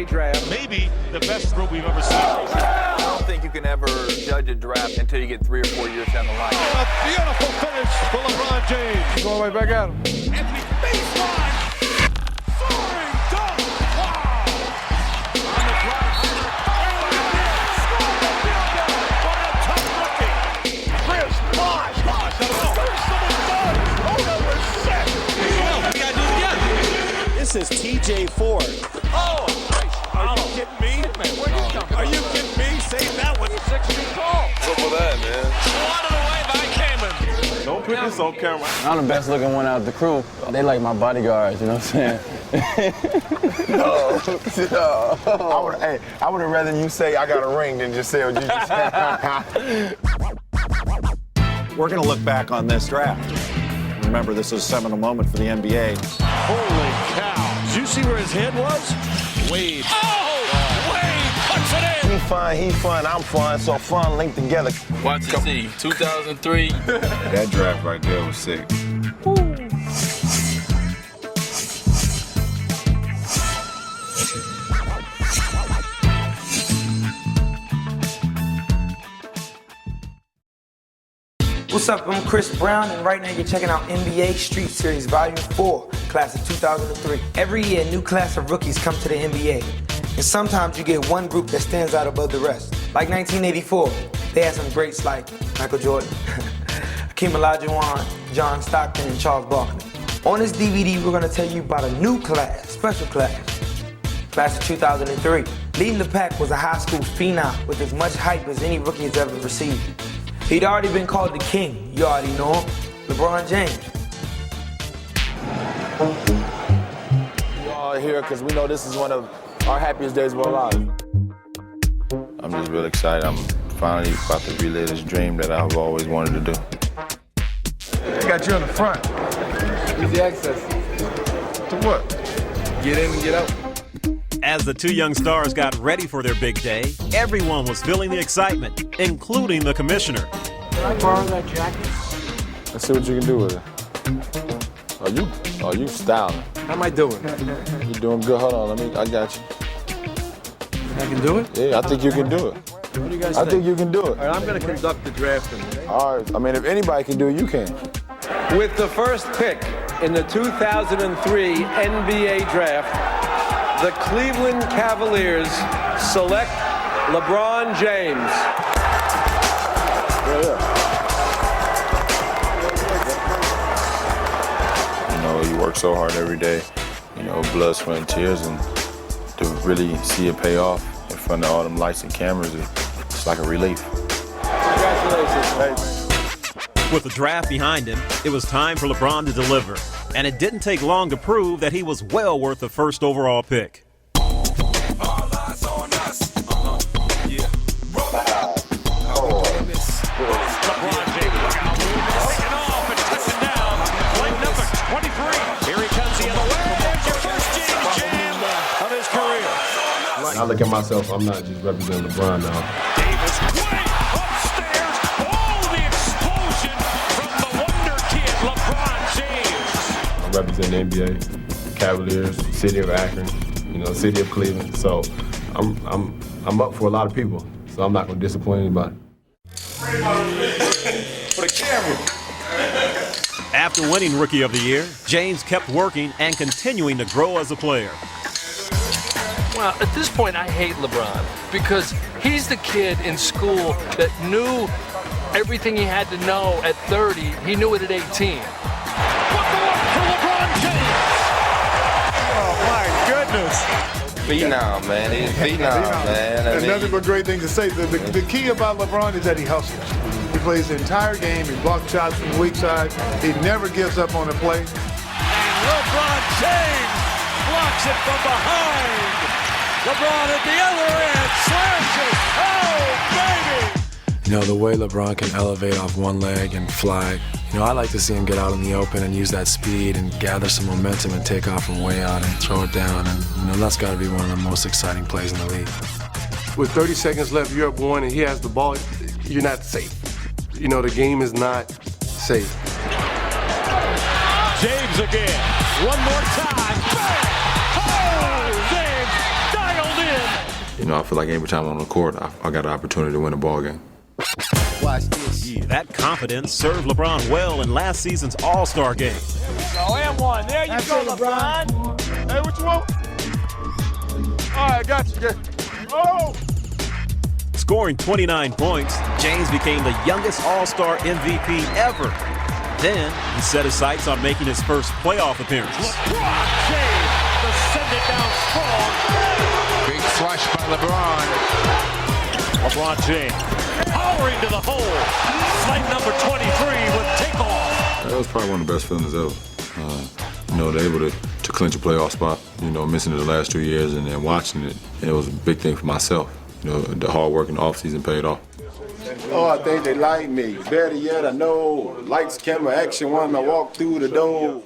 NBA draft. Maybe the best group we've ever seen. I don't think you can ever judge a draft until you get 3 or 4 years down the line. A beautiful finish for LeBron James. Going right back at him. Anthony baseline. Soaring dunk. Wow. On the drive. Score the field goal by a tough rookie. Chris Bosh. This is TJ Ford. Oh, are you kidding me? Are you kidding me? Save that one. 6 feet tall. What's up with that, man? Swatted away by Kamen. Don't put this on camera. I'm the best looking one out of the crew. They like my bodyguards, you know what I'm saying? No. I would have rather you say I got a ring than just say what you just said. We're going to look back on this draft. Remember, this is a seminal moment for the NBA. Holy cow. Did you see where his head was? Wade. Oh! Wade puts it in. He's fun, I'm fun, so fun linked together. Watch and see. 2003. That draft right there was sick. What's up? I'm Chris Brown, and right now you're checking out NBA Street Series Volume 4, Class of 2003. Every year, a new class of rookies come to the NBA, and sometimes you get one group that stands out above the rest. Like 1984, they had some greats like Michael Jordan, Hakeem Olajuwon, John Stockton, and Charles Barkley. On this DVD, we're going to tell you about a new class, special class, Class of 2003. Leading the pack was a high school phenom with as much hype as any rookie has ever received. He'd already been called the king. You already know him, LeBron James. We all are here because we know this is one of our happiest days of our lives. I'm just real excited. I'm finally about to relive this dream that I've always wanted to do. I got you in the front. Easy access. To what? Get in and get out. As the two young stars got ready for their big day, everyone was feeling the excitement, including the commissioner. Can I borrow that jacket? Let's see what you can do with it. Oh, you styling. How am I doing? You're doing good. Hold on, I got you. I can do it? Yeah, I think you can do it. What do you guys I think you can do it. All right, I'm going to conduct the drafting. All right, I mean, if anybody can do it, you can. With the first pick in the 2003 NBA draft, the Cleveland Cavaliers select LeBron James. You know, you work so hard every day, you know, blood, sweat, and tears, and to really see it pay off in front of all them lights and cameras, it's like a relief. Congratulations. With the draft behind him, it was time for LeBron to deliver. And it didn't take long to prove that he was well worth the first overall pick. I look at myself, I'm not just representing LeBron now. Davis way upstairs. Oh, the explosion from the wonder kid, LeBron James. I represent the NBA, Cavaliers, city of Akron, you know, city of Cleveland. So I'm up for a lot of people. So I'm not going to disappoint anybody. For the camera. After winning Rookie of the Year, James kept working and continuing to grow as a player. Well, at this point, I hate LeBron because he's the kid in school that knew everything he had to know at 30. He knew it at 18. What the look for LeBron James? Oh, my goodness. Phenom, man. He's phenom, man. There's nothing but great things to say. The key about LeBron is that he hustles. He plays the entire game. He blocks shots from the weak side. He never gives up on a play. And LeBron James blocks it from behind. LeBron at the other end slams it. Oh, baby! You know, the way LeBron can elevate off one leg and fly, you know, I like to see him get out in the open and use that speed and gather some momentum and take off from way out and throw it down. And, you know, that's got to be one of the most exciting plays in the league. With 30 seconds left, you're up one and he has the ball, you're not safe. You know, the game is not safe. James again. One more time. Bang! Oh, James dialed You know, I feel like every time I'm on the court, I got an opportunity to win a ball game. Watch this. That confidence served LeBron well in last season's All-Star game. Go and one. There you go, LeBron. Hey, what you want? All right, got you. Oh! Scoring 29 points, James became the youngest All-Star MVP ever. Then he set his sights on making his first playoff appearance. LeBron James to send it down strong. Big flush by LeBron. LeBron James powering to the hole. Flight number 23 with takeoff. That was probably one of the best feelings ever. You know, they're able to clinch a playoff spot, you know, missing it the last 2 years and then watching it. And it was a big thing for myself. You know, the hard work in the offseason paid off. Oh, I think they like me. Better yet, I know lights, camera, action when I walk through the door.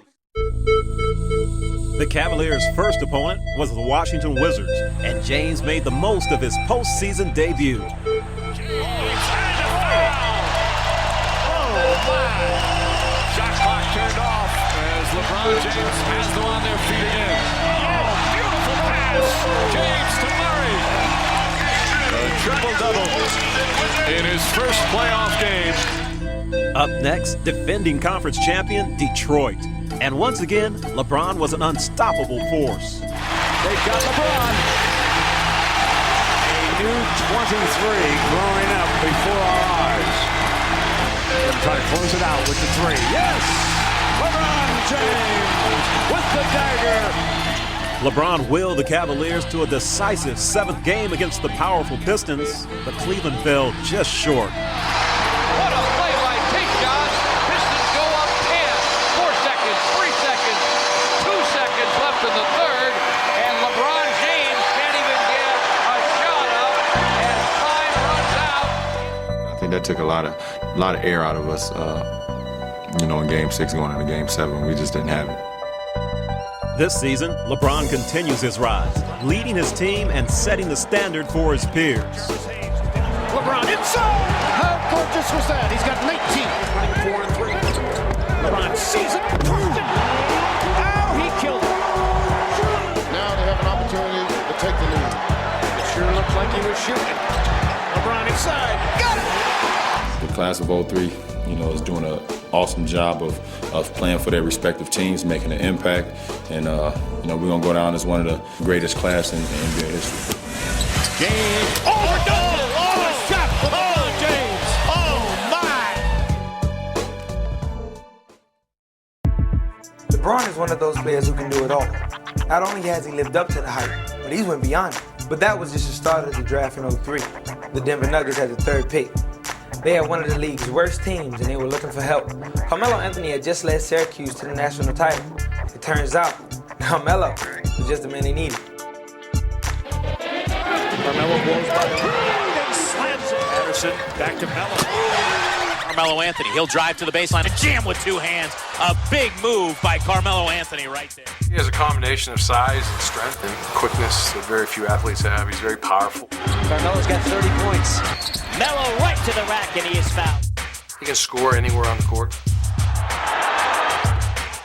The Cavaliers' first opponent was the Washington Wizards, and James made the most of his postseason debut. Oh, my. Shot clock turned off as LeBron James has them on their feet again. Oh, beautiful pass. James to Murray. A triple-double in his first playoff game. Up next, defending conference champion Detroit. And once again, LeBron was an unstoppable force. They've got LeBron. A new 23 growing up before our eyes. They're trying to close it out with the three. Yes! LeBron James with the dagger. LeBron willed the Cavaliers to a decisive 7th game against the powerful Pistons, but Cleveland fell just short. What a play by Tayshaun. Pistons go up 10. 4 seconds, 3 seconds, 2 seconds left in the third, and LeBron James can't even get a shot up as time runs out. I think that took a lot of air out of us, you know, in Game 6 going into Game 7. We just didn't have it. This season, LeBron continues his rise, leading his team and setting the standard for his peers. LeBron inside. How gorgeous was that? He's got 19. Running 4 and 3. LeBron sees it. Oh, he killed it. Now they have an opportunity to take the lead. It sure looked like he was shooting. LeBron inside. Got it. The class of 03, you know, is doing an awesome job of playing for their respective teams, making an impact. And, you know, we're going to go down as one of the greatest class in NBA history. Game overdone. Oh, a shot from LeBron James. Oh, my. LeBron is one of those players who can do it all. Not only has he lived up to the hype, but he's went beyond it. But that was just the start of the draft in 03. The Denver Nuggets had the 3rd pick. They had one of the league's worst teams, and they were looking for help. Carmelo Anthony had just led Syracuse to the national title. It turns out, Carmelo was just the man they needed. Carmelo blows by the and slams it. Anderson back to Melo. Carmelo Anthony, he'll drive to the baseline and jam with 2 hands. A big move by Carmelo Anthony right there. He has a combination of size and strength and quickness that very few athletes have. He's very powerful. Carmelo's got 30 points. Melo right to the rack, and he is fouled. He can score anywhere on the court.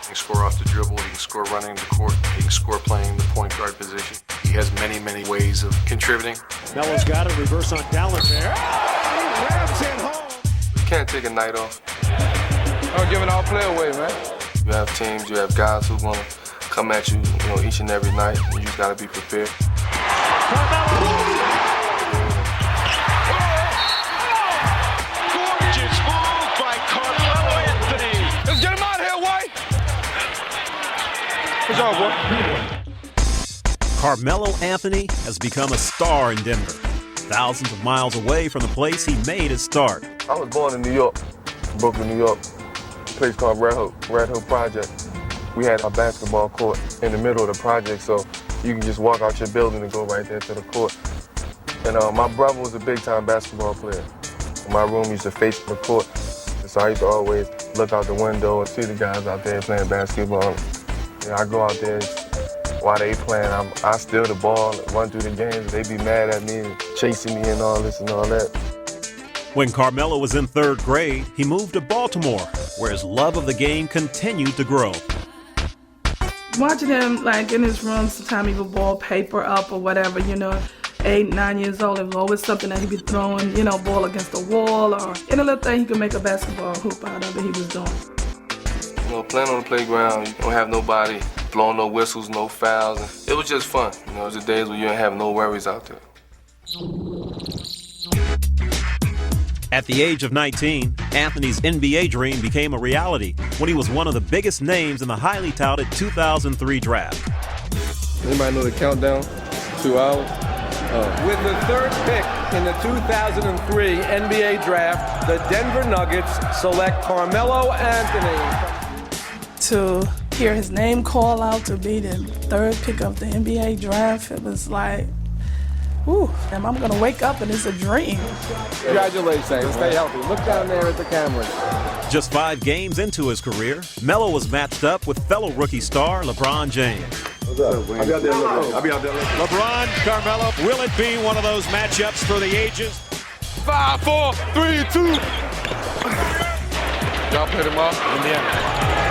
He can score off the dribble. He can score running the court. He can score playing the point guard position. He has many, many ways of contributing. Melo's got it. Reverse on Dallas there. He rams it home. You can't take a night off. Don't give it all play away, man. You have teams, you have guys who want to come at you, you know, each and every night. You just got to be prepared. Gorgeous move by Carmelo Anthony. Let's get him out of here, White. Good job, boy. Carmelo Anthony has become a star in Denver, thousands of miles away from the place he made his start. I was born in New York, Brooklyn, New York, a place called Red Hook Project. We had a basketball court in the middle of the project, so you can just walk out your building and go right there to the court. And my brother was a big-time basketball player. My room used to face the court, so I used to always look out the window and see the guys out there playing basketball. And I go out there while they playing, I steal the ball, run through the games, they be mad at me, chasing me and all this and all that. When Carmelo was in 3rd grade, he moved to Baltimore, where his love of the game continued to grow. Watching him, like, in his room, sometimes he would ball paper up or whatever, you know, 8, 9 years old, it was always something that he'd be throwing, ball against the wall or any little thing he could make a basketball hoop out of it, he was doing. Playing on the playground, you don't have nobody blowing no whistles, no fouls. It was just fun. It was the days when you didn't have no worries out there. At the age of 19, Anthony's NBA dream became a reality when he was one of the biggest names in the highly touted 2003 draft. Anybody know the countdown? 2 hours? With the third pick in the 2003 NBA draft, the Denver Nuggets select Carmelo Anthony. To hear his name call out to be the third pick of the NBA draft, it was like, ooh, am I gonna wake up and it's a dream. Congratulations, stay healthy. Look down there at the camera. Just 5 games into his career, Melo was matched up with fellow rookie star LeBron James. What's up? I'll be out there looking. LeBron, Carmelo, will it be one of those matchups for the ages? 5, 4, 3, 2. Y'all played him off? Yeah.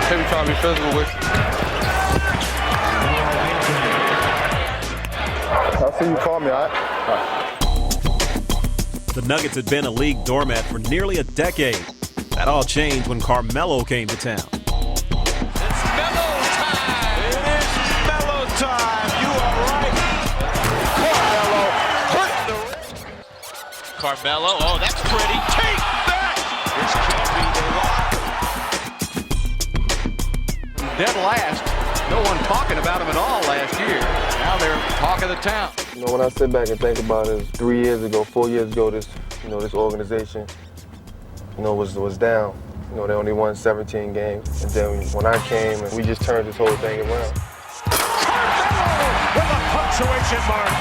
Maybe trying to be physical with you. I'll see you call me, all right? The Nuggets had been a league doormat for nearly a decade. That all changed when Carmelo came to town. It's Melo time! It is Melo time! You are right! Carmelo, oh, that's pretty. Take that! This can't be the lock. Dead last. No one talking about him at all last year. Now they're talk of the town. When I sit back and think about it, 4 years ago, this organization, was down. They only won 17 games. And then when I came, and we just turned this whole thing around. With a punctuation mark.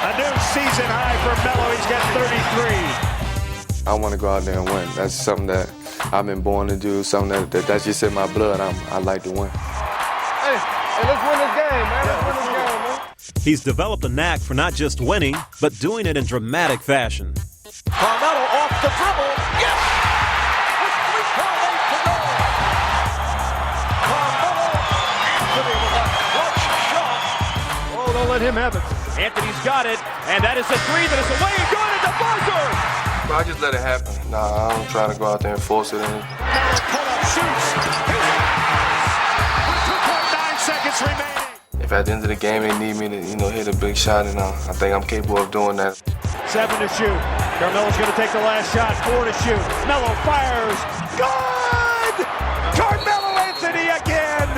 A new season high for Melo. He's got 33. I want to go out there and win. That's something that I've been born to do, something that's just in my blood. I like to win. Hey, let's win this game, man. Let's win this game, man. He's developed a knack for not just winning, but doing it in dramatic fashion. Carmelo off the dribble. Yes! With 3.8 to go. Carmelo Anthony with a clutch shot. Oh, don't let him have it. Anthony's got it, and that is a three that is away and good at the buzzer. I just let it happen. Nah, I don't try to go out there and force it in. Pull-up shoots. With 2.9 seconds remaining. If at the end of the game they need me to, hit a big shot, and I think I'm capable of doing that. 7 to shoot. Carmelo's going to take the last shot. 4 to shoot. Melo fires. Good! Carmelo Anthony again!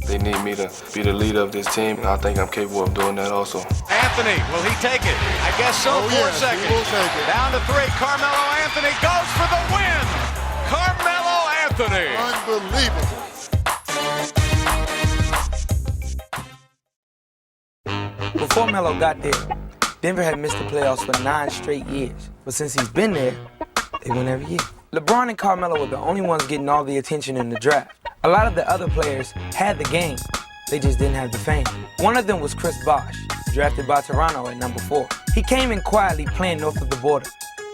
They need me to be the leader of this team, and I think I'm capable of doing that also. Anthony, will he take it? I guess so. 4 seconds. He will take it. Down to 3. Carmelo Anthony goes for the win. Carmelo Anthony. Unbelievable. Before Melo got there, Denver had missed the playoffs for 9 straight years. But since he's been there, they win every year. LeBron and Carmelo were the only ones getting all the attention in the draft. A lot of the other players had the game. They just didn't have the fame. One of them was Chris Bosh, drafted by Toronto at number 4. He came in quietly playing north of the border.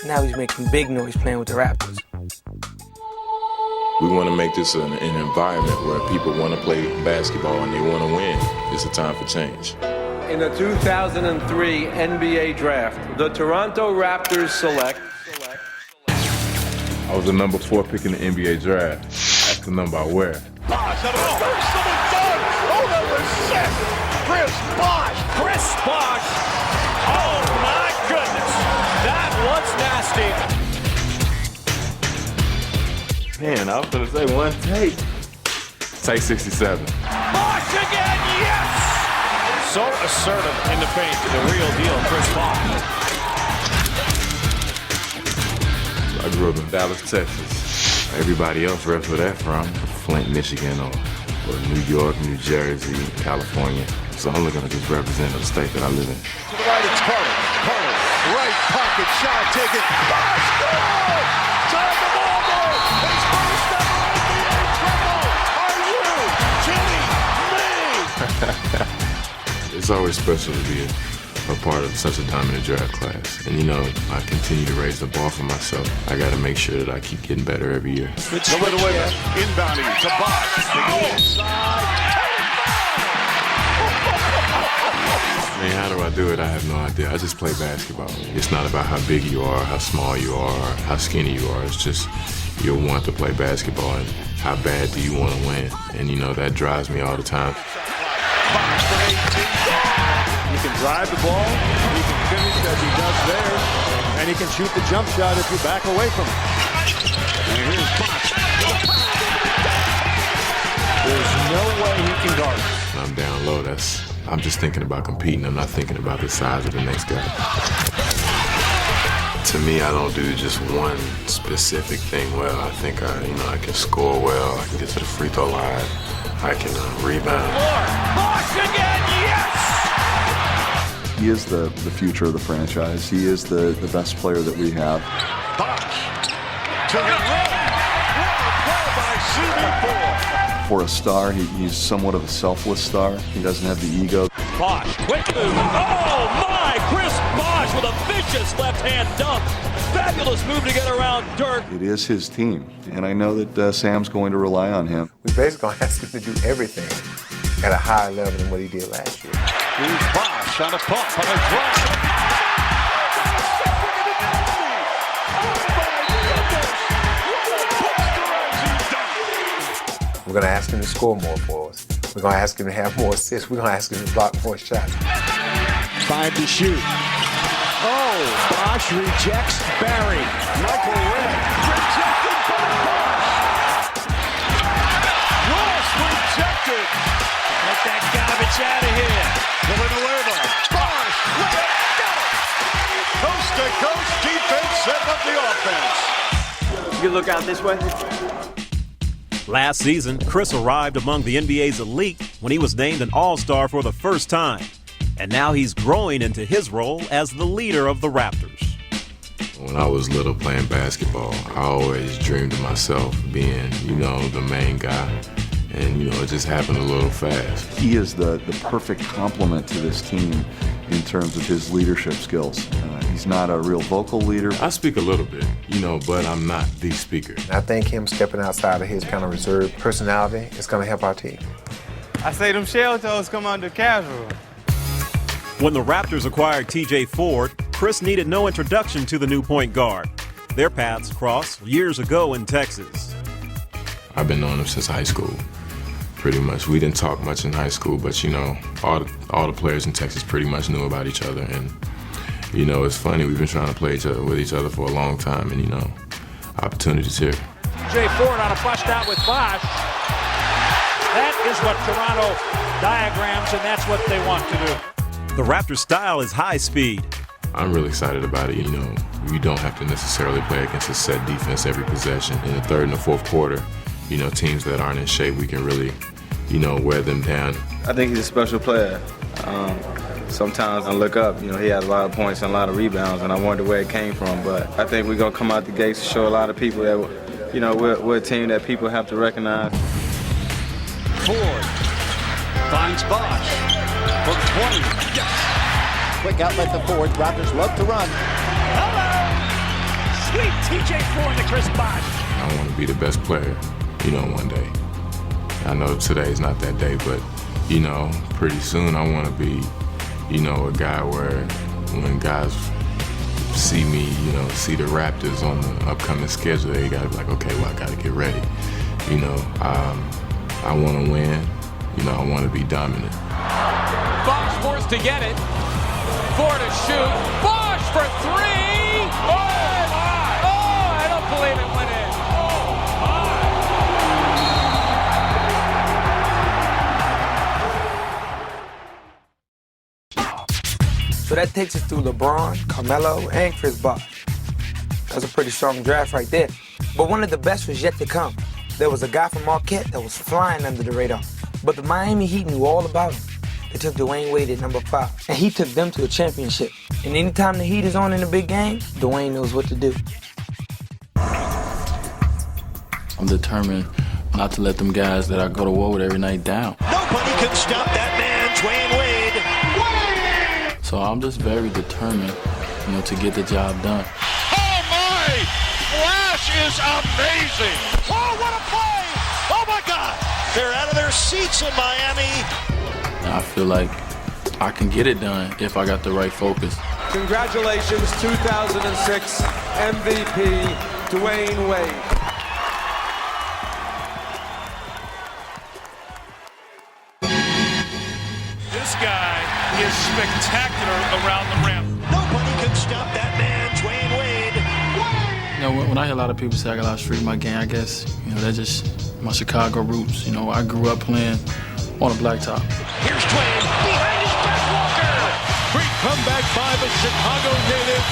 Now he's making big noise playing with the Raptors. We want to make this an environment where people want to play basketball and they want to win. It's a time for change. In the 2003 NBA draft, the Toronto Raptors select. I was the number 4 pick in the NBA draft. That's the number I wear. Bosh, that was done. Oh, that was sick. Chris Bosh. Chris Bosh. Oh, my goodness. That was nasty. Man, I was going to say one take. Take 67. Bosh again, yes! So assertive in the paint. The real deal, Chris Bosh. I grew up in Dallas, Texas. Everybody else reps where they're from. Flint, Michigan, or New York, New Jersey, California. So I'm looking to just represent the state that I live in. To the right, it's Carter. Carter, right pocket shot, taken. Bosh, goal! Time the ball goal! His first ever NBA triple! Are you kidding me? It's always special to be a part of such a dominant draft class. And I continue to raise the bar for myself. I got to make sure that I keep getting better every year. No way to win it. Inbounding to Bosh. The inside. I mean, how do I do it? I have no idea. I just play basketball. It's not about how big you are, how small you are, or how skinny you are. It's just you want to play basketball and how bad do you want to win. And, you know, that drives me all the time. You can drive the ball, you can finish as he does there, and he can shoot the jump shot if you back away from him. And here's Bosh. There's no way he can guard it. When I'm down low, I'm just thinking about competing. I'm not thinking about the size of the next guy. To me, I don't do just one specific thing well. I think I can score well. I can get to the free throw line. I can rebound. Bosh again, yes! He is the future of the franchise. He is the best player that we have. Bosh to the rim. What a play by CB4. For a star, he's somewhat of a selfless star. He doesn't have the ego. Bosh, quick move. Oh my! Chris Bosh with a vicious left-hand dunk. Fabulous move to get around Dirk. It is his team, and I know that Sam's going to rely on him. We basically ask him to do everything at a higher level than what he did last year. Here's Bosh on a pump, on a drop. We're going to ask him to score more for us. We're going to ask him to have more assists. We're going to ask him to block more shots. 5 to shoot. Oh, Bosh rejects Barry. Michael Redd rejected by Bosh. Ross rejected. Get that garbage out of here. Villanueva. Bosh. Got it. Coast to coast defense setting up the offense. You look out this way. Last season, Chris arrived among the NBA's elite when he was named an All-Star for the first time. And now he's growing into his role as the leader of the Raptors. When I was little playing basketball, I always dreamed of myself being, the main guy. And, it just happened a little fast. He is the perfect complement to this team in terms of his leadership skills. He's not a real vocal leader. I speak a little bit, but I'm not the speaker. I think him stepping outside of his kind of reserved personality is going to help our team. I say them shell toes come under casual. When the Raptors acquired T.J. Ford, Chris needed no introduction to the new point guard. Their paths crossed years ago in Texas. I've been knowing him since high school, pretty much. We didn't talk much in high school, but, all the players in Texas pretty much knew about each other. And, it's funny, we've been trying to play with each other for a long time, and, opportunities here. T.J. Ford on a bust out with Bosh. That is what Toronto diagrams, and that's what they want to do. The Raptors' style is high speed. I'm really excited about it. You don't have to necessarily play against a set defense every possession. In the third and the fourth quarter, teams that aren't in shape, we can really, wear them down. I think he's a special player. Sometimes I look up, he has a lot of points and a lot of rebounds, and I wonder where it came from. But I think we're going to come out the gates to show a lot of people that, we're a team that people have to recognize. Ford finds Bosh from 20. Yes. Quick outlet to Ford. Raptors love to run. Hello. Sweet T.J. Ford to Chris Bosh. I want to be the best player, one day. I know today's not that day, but, pretty soon I want to be, a guy where when guys see me, see the Raptors on the upcoming schedule, they got to be like, okay, well, I got to get ready. I want to win. I want to be dominant. Bosh forced to get it. Ford to shoot. Bosh for three. Oh, my. Oh, I don't believe it went in. So that takes us through LeBron, Carmelo, and Chris Bosh. That's a pretty strong draft right there. But one of the best was yet to come. There was a guy from Marquette that was flying under the radar. But the Miami Heat knew all about him. They took Dwayne Wade at number 5, and he took them to a championship. And anytime the Heat is on in a big game, Dwayne knows what to do. I'm determined not to let them guys that I go to war with every night down. Nobody can stop that man, Dwayne Wade. So I'm just very determined, to get the job done. Oh, my! Flash is amazing. Oh, what a play! Oh, my God! They're out of their seats in Miami. And I feel like I can get it done if I got the right focus. Congratulations, 2006 MVP, Dwayne Wade. This guy is spectacular around the rim. Nobody can stop that man, Dwayne Wade. You know, when I hear a lot of people say I got a lot of street in my game, I guess, you know, that's just my Chicago roots. You know, I grew up playing on a blacktop. Here's Dwayne behind his back, Walker. Great comeback by the Chicago native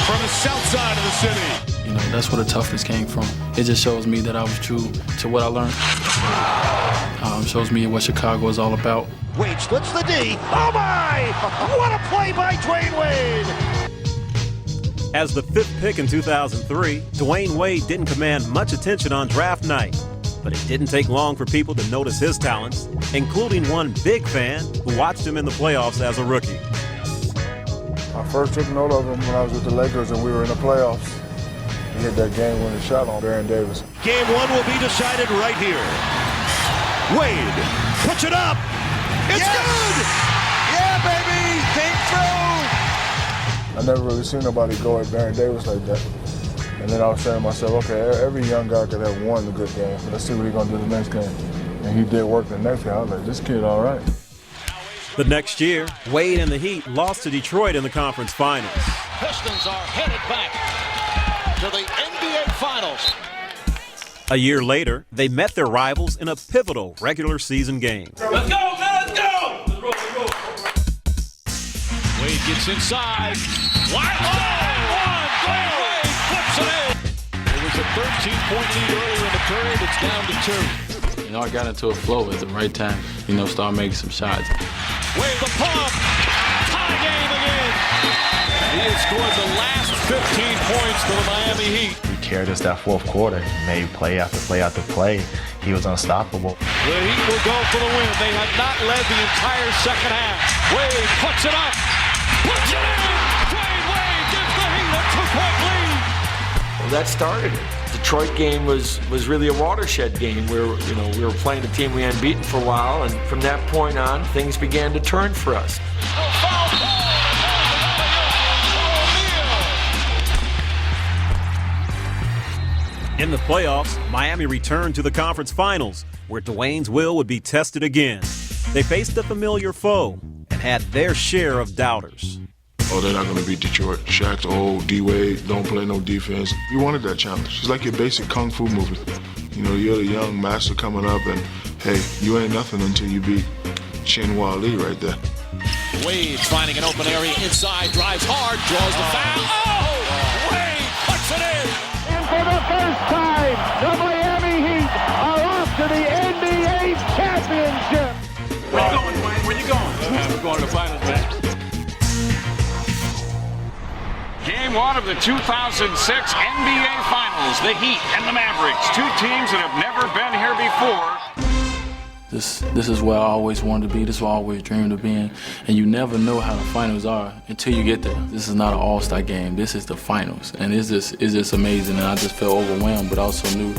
from the south side of the city. You know, that's where the toughness came from. It just shows me that I was true to what I learned. Shows me what Chicago is all about. Wade splits the D. Oh my! What a play by Dwayne Wade! As the 5th pick in 2003, Dwayne Wade didn't command much attention on draft night. But it didn't take long for people to notice his talents, including one big fan who watched him in the playoffs as a rookie. I first took note of him when I was with the Lakers and we were in the playoffs. He hit that game-winning shot on Baron Davis. Game 1 will be decided right here. Wade puts it up. It's good! Yeah, baby! Came through! I never really seen nobody go at Baron Davis like that. And then I was saying to myself, okay, every young guy could have one good game. Let's see what he's going to do the next game. And he did work the next game. I was like, this kid all right. The next year, Wade and the Heat lost to Detroit in the conference finals. Pistons are headed back to the NBA Finals. A year later, they met their rivals in a pivotal regular season game. Let's go, man, let's go! Wade gets inside. Wide one! Wade flips it in. It was a 13-point lead earlier in the period. It's down to 2. You know, I got into a flow at the right time. You know, started making some shots. Wade the pump. Tie game again. He has scored the last 15 points for the Miami Heat. He carried us that fourth quarter. Made play after play after play. He was unstoppable. The Heat will go for the win. They have not led the entire second half. Wade puts it up. Puts it in. Dwayne Wade gives the Heat a 2-point lead. Well, that started it. Detroit game was really a watershed game where, you know, we were playing a team we hadn't beaten for a while, and from that point on, things began to turn for us. In the playoffs, Miami returned to the conference finals, where Dwayne's will would be tested again. They faced a familiar foe and had their share of doubters. Oh, they're not going to beat Detroit. Shaq's old, D-Wade, don't play no defense. You wanted that challenge. It's like your basic kung fu movie. You know, you're the young master coming up, and hey, you ain't nothing until you beat Chinua Lee right there. Wade's finding an open area inside, drives hard, draws the foul. Oh! Wade puts it in! And for the first time, the Miami Heat are off to the NBA championship. Where you going, Dwayne? Where you going? We're going to the finals, man. Game 1 of the 2006 NBA Finals, the Heat and the Mavericks, two teams that have never been here before. This is where I always wanted to be. This is where I always dreamed of being. And you never know how the finals are until you get there. This is not an all-star game. This is the finals. And it's just amazing. And I just felt overwhelmed, but also knew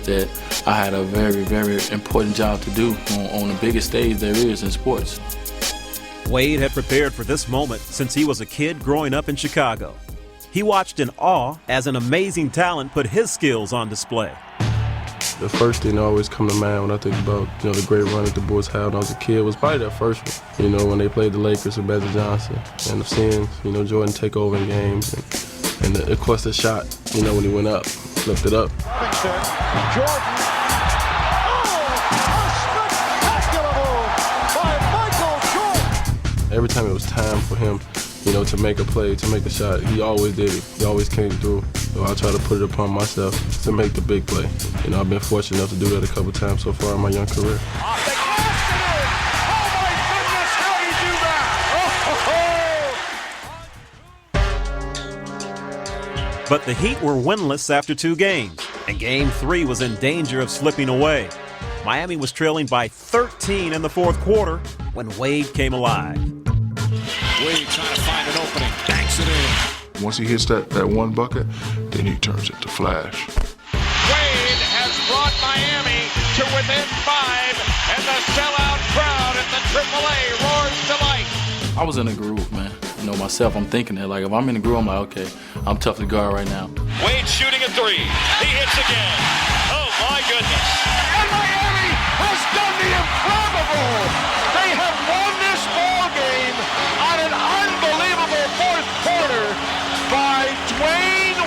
that I had a very, very important job to do on the biggest stage there is in sports. Wade had prepared for this moment since he was a kid growing up in Chicago. He watched in awe as an amazing talent put his skills on display. The first thing that always come to mind when I think about, you know, the great run that the Bulls had when I was a kid was probably that first one. You know, when they played the Lakers with Magic Johnson, and seeing, you know, Jordan take over in games, and of course the shot, you know, when he went up, flipped it up. Jordan. Every time it was time for him, you know, to make a play, to make a shot, he always did it. He always came through. So I try to put it upon myself to make the big play. You know, I've been fortunate enough to do that a couple times so far in my young career. But the Heat were winless after 2 games, and Game 3 was in danger of slipping away. Miami was trailing by 13 in the fourth quarter when Wade came alive. Wade trying to find an opening, banks it in. Once he hits that one bucket, then he turns it to flash. Wade has brought Miami to within 5, and the sellout crowd at the AAA roars delight. I was in a groove, man. You know, myself, I'm thinking that, like, if I'm in a groove, I'm like, okay, I'm tough to guard right now. Wade shooting a three. He hits again. Oh, my goodness. And Miami has done the improbable. They have won this ball game on an unbelievable fourth quarter by Dwayne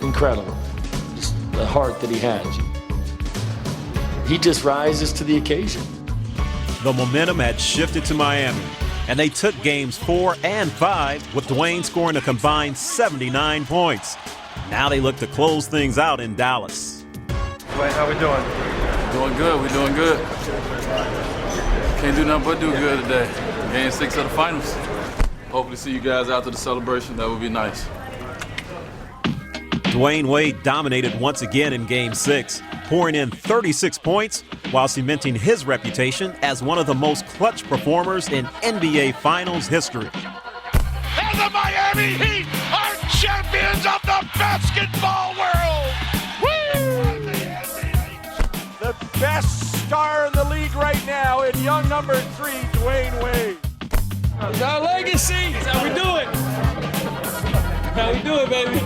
Wade. Incredible. Just the heart that he has. He just rises to the occasion. The momentum had shifted to Miami, and they took games 4 and 5 with Dwayne scoring a combined 79 points. Now they look to close things out in Dallas. Wait, how we doing? Doing good. We're doing good. Can't do nothing but do good today. Game 6 of the finals. Hopefully see you guys after the celebration. That would be nice. Dwayne Wade dominated once again in Game 6, pouring in 36 points while cementing his reputation as one of the most clutch performers in NBA Finals history. And the Miami Heat are champions of the basketball world. Woo! The best star in the league right now in young number 3, Dwayne Wade. It's our legacy. That's how we do it. How we do it, baby.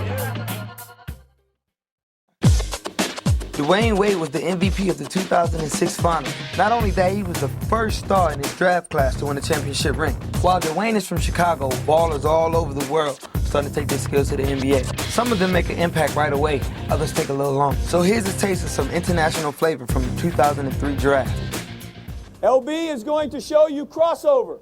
Dwayne Wade was the MVP of the 2006 Finals. Not only that, he was the first star in his draft class to win a championship ring. While Dwayne is from Chicago, ballers all over the world starting to take their skills to the NBA. Some of them make an impact right away, others take a little longer. So here's a taste of some international flavor from the 2003 draft. LB is going to show you crossover.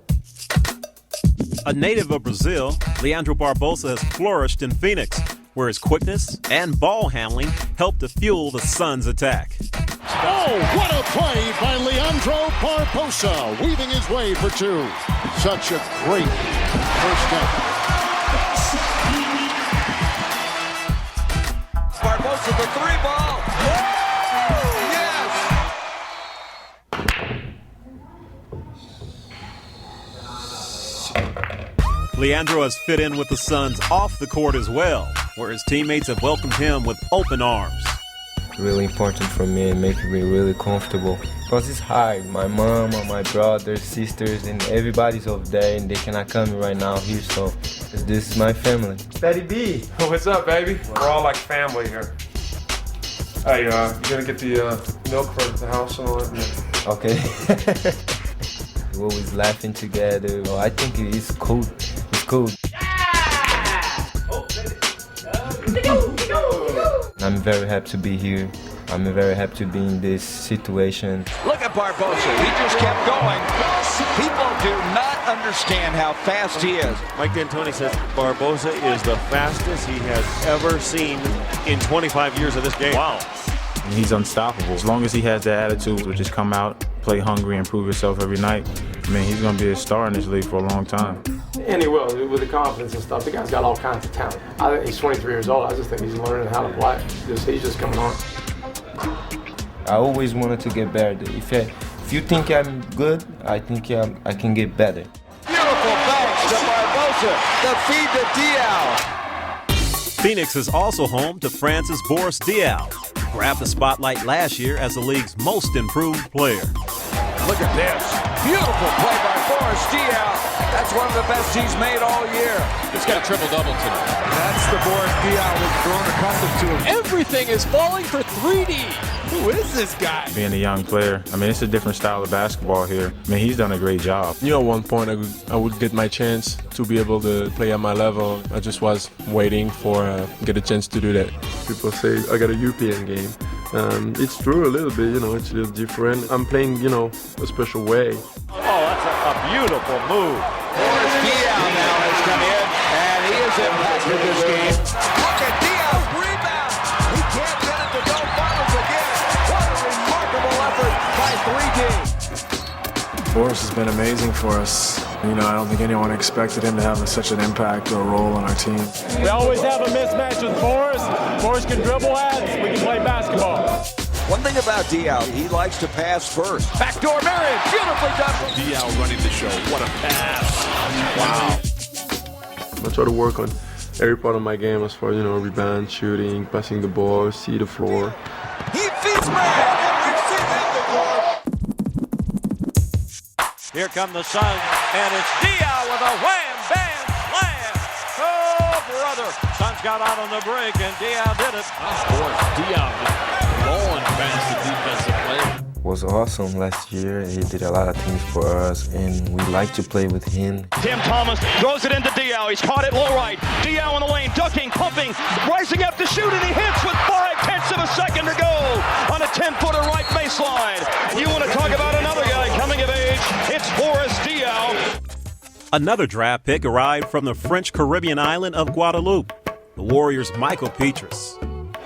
A native of Brazil, Leandro Barbosa has flourished in Phoenix, where his quickness and ball handling helped to fuel the Suns' attack. Oh, what a play by Leandro Barbosa, weaving his way for 2. Such a great first step. Barbosa, the 3-ball. Yes! Leandro has fit in with the Suns off the court as well, where his teammates have welcomed him with open arms. Really important for me and making me really comfortable because it's hard. My mom and my brothers, sisters, and everybody's over there and they cannot come right now here, so this is my family. Betty B. What's up, baby? We're all like family here. Hey, you gonna get the milk for the house and all that? Okay. We're always laughing together. Well, I think it's cool. It's cool. I'm very happy to be here. I'm very happy to be in this situation. Look at Barbosa. He just kept going. People do not understand how fast he is. Mike D'Antoni says Barbosa is the fastest he has ever seen in 25 years of this game. Wow. He's unstoppable. As long as he has that attitude to just come out, play hungry, and prove himself every night, I mean, he's going to be a star in this league for a long time. And he will, with the confidence and stuff. The guy's got all kinds of talent. He's 23 years old. I just think he's learning how to play. He's just coming on. I always wanted to get better. If you think I'm good, I think I can get better. Beautiful bounce to Barbosa. The feed to Diaw. Phoenix is also home to Francis Boris Diaw, who grabbed the spotlight last year as the league's most improved player. Look at this. Beautiful play by Boris Diaw. That's one of the best he's made all year. He's got a triple-double tonight. That's the Boris Diaw we've grown accustomed to. Everything is falling for 3D. Who is this guy? Being a young player, I mean, it's a different style of basketball here. I mean, he's done a great job. You know, at one point I would get my chance to be able to play at my level. I just was waiting for get a chance to do that. People say I got a European game. It's true a little bit, it's a little different. I'm playing, a special way. Oh, that's a beautiful move. Boris Diaw now has come in, and he has impacted this game. Look at Diaw's rebound. He can't get it to go finals again. What a remarkable effort by 3D. Boris has been amazing for us. I don't think anyone expected him to have such an impact or role on our team. We always have a mismatch with Boris. Boris can dribble hats. We can play basketball. One thing about Diaw, he likes to pass first. Backdoor Marion, beautifully done. Diaw running the show. What a pass. Wow. I try to work on every part of my game as far as, rebound, shooting, passing the ball, see the floor. He feeds Marion, and we've seen that before. Here come the Suns, and it's Diaw with a wham, bam, slam. Oh, brother. Suns got out on the break, and Diaw did it. Boy, Diaw rolling past the defensive play. Was awesome last year. He did a lot of things for us, and we like to play with him. Tim Thomas throws it into Diaw. He's caught it low right. Diaw in the lane, ducking, pumping, rising up to shoot, and he hits with 0.5 of a second to go on a 10-footer right baseline. You want to talk about another guy coming of age? It's Forrest Diaw. Another draft pick arrived from the French Caribbean island of Guadeloupe, the Warriors' Michael Petrus.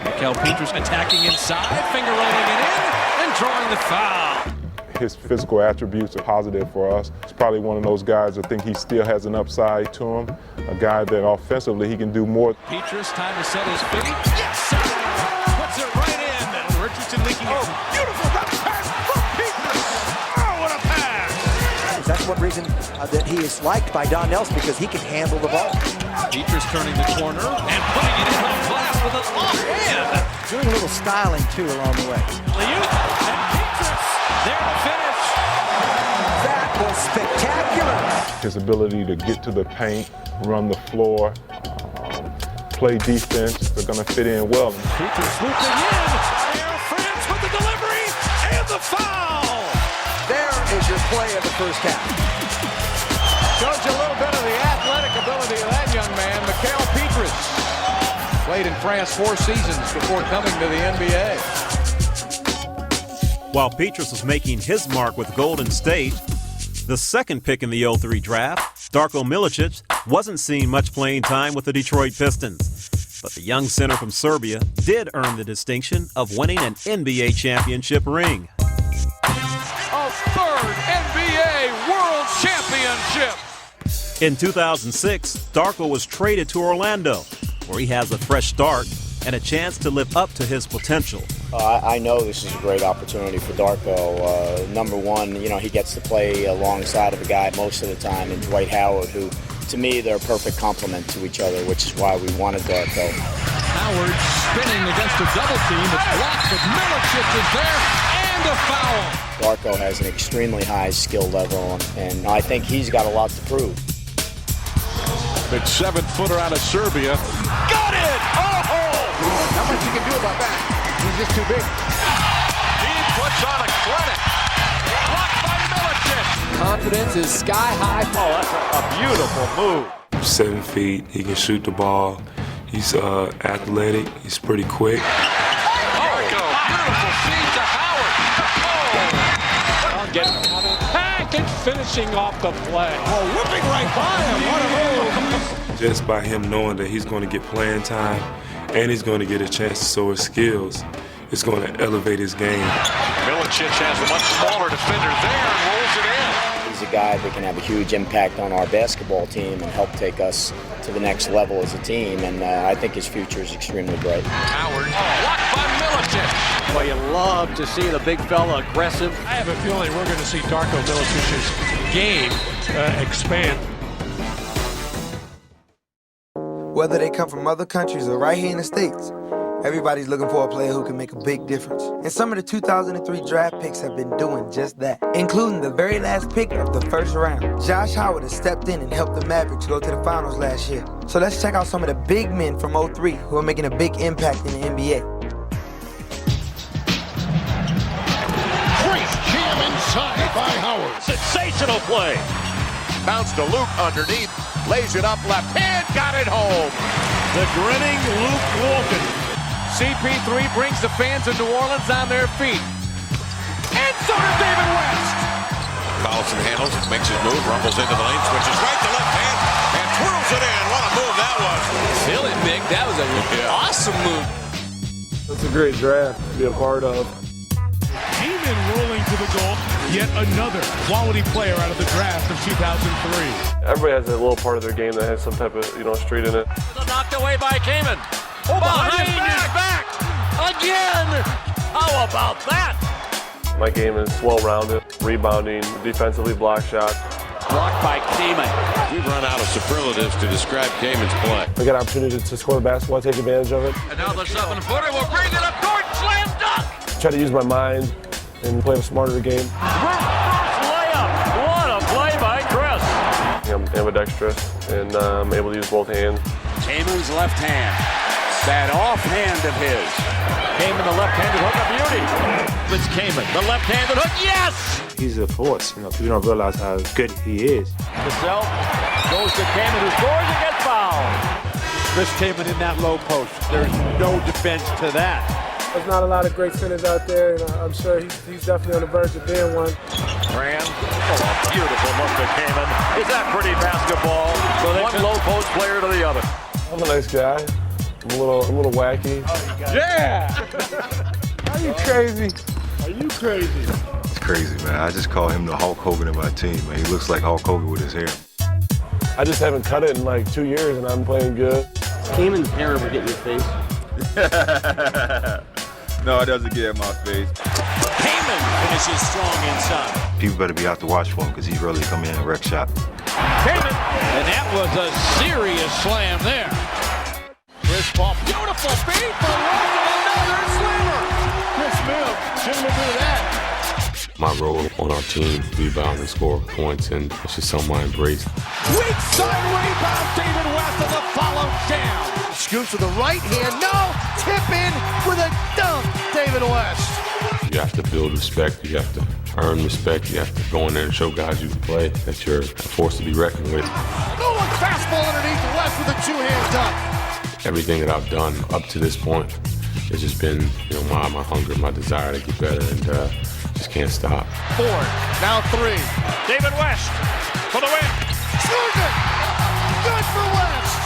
Michael Petrus attacking inside, finger rolling it in, and drawing the foul. His physical attributes are positive for us. He's probably one of those guys I think he still has an upside to him, a guy that offensively he can do more. Petrus, time to set his feet. Yes, sir! Puts it right in. And Richardson leaking it. Beautiful pass from Petrus. Oh, what a pass! That's one reason that he is liked by Don Nelson, because he can handle the ball. Petrus turning the corner and putting it in on glass with an offhand. Doing a little styling, too, along the way. And Petrus there to finish. That was spectacular. His ability to get to the paint, run the floor, play defense, they're going to fit in well. Petrus swooping in. Air France with the delivery and the foul. There is your play of the first half. Shows you a little bit of the athletic ability of that young man, Michael Petrus. Played in France 4 seasons before coming to the NBA. While Petrus was making his mark with Golden State, the second pick in the 03 draft, Darko Milicic, wasn't seeing much playing time with the Detroit Pistons. But the young center from Serbia did earn the distinction of winning an NBA championship ring. A third NBA World Championship. In 2006, Darko was traded to Orlando, where he has a fresh start and a chance to live up to his potential. I know this is a great opportunity for Darko. Number one, he gets to play alongside of a guy most of the time in Dwight Howard, who, to me, they're a perfect complement to each other, which is why we wanted Darko. Howard spinning against a double team. It's blocked, but Milicic is there, and a foul. Darko has an extremely high skill level, and I think he's got a lot to prove. Big 7-footer out of Serbia. Got it! Oh! Not much you can do about that. He's just too big. He puts on a clinic. Blocked by Milicic. Confidence is sky high. Oh, that's a beautiful move. 7 feet. He can shoot the ball. He's athletic. He's pretty quick. Darko, beautiful feed to Howard. Oh! Getting packed and finishing off the play. Oh, whipping right by him. What a move. Just by him knowing that he's going to get playing time and he's going to get a chance to show his skills, it's going to elevate his game. Milicic has a much smaller defender there and rolls it in. He's a guy that can have a huge impact on our basketball team and help take us to the next level as a team, and I think his future is extremely bright. Howard, blocked by Milicic. Well, you love to see the big fella aggressive. I have a feeling we're going to see Darko Milicic's game expand. Whether they come from other countries or right here in the States, everybody's looking for a player who can make a big difference. And some of the 2003 draft picks have been doing just that, including the very last pick of the first round. Josh Howard has stepped in and helped the Mavericks go to the finals last year. So let's check out some of the big men from 03 who are making a big impact in the NBA. Great jam inside by Howard. Sensational play. Bounce to Luke underneath. Lays it up left hand. Got it home. The grinning Luke Walton. CP3 brings the fans in New Orleans on their feet. And so does David West. Collison handles, makes his move, rumbles into the lane, switches right to left hand, and twirls it in. What a move that was. Feel it, Big. That was an awesome move. It's a great draft to be a part of. Came in rolling to the goal. Yet another quality player out of the draft of 2003. Everybody has a little part of their game that has some type of, street in it. Knocked away by Kamen. Oh, behind his back. Again. How about that? My game is well-rounded, rebounding, defensively block shot. Blocked by Kamen. We've run out of superlatives to describe Kamen's play. I get an opportunity to score the basketball, take advantage of it. And now the 7-footer will bring it up. Gordon slam dunk. Try to use my mind and play a smarter game. First layup. What a ambidextrous, and I'm able to use both hands. Kamen's left hand. That offhand of his. Kamen, the left-handed hook, a beauty. It's Kamen, the left-handed hook, yes! He's a force. You know, people don't realize how good he is. Cassell goes to Kamen, who scores and gets fouled. Chris Kamen in that low post. There's no defense to that. There's not a lot of great centers out there, and I'm sure he's definitely on the verge of being one. Graham, a beautiful look to Kamen. Is that pretty basketball? So one low post player to the other. I'm a nice guy. I'm a little wacky. Yeah! Are you crazy? Are you crazy? It's crazy, man. I just call him the Hulk Hogan of my team, man. He looks like Hulk Hogan with his hair. I just haven't cut it in like 2 years, and I'm playing good. Kamen's hair ever get in your face? No, it doesn't get in my face. Kamen finishes strong inside. People better be out to watch for him because he's really come in and wreck shop. Kamen, and that was a serious slam there. Chris Paul, beautiful feed for another slammer. Chris Mill, shouldn't have done that. My role on our team, rebound and score points, and it's just something I embrace. Weak side rebound, David West on the follow down. Scoops with the right hand, no, tip in with a dunk, David West. You have to build respect, you have to earn respect, you have to go in there and show guys you can play, that you're a force to be reckoned with. No one fastball underneath West with a two-hand dunk. Everything that I've done up to this point has just been, my hunger, my desire to get better, and just can't stop. Ford, now three. David West for the win. Scores it! Good for West.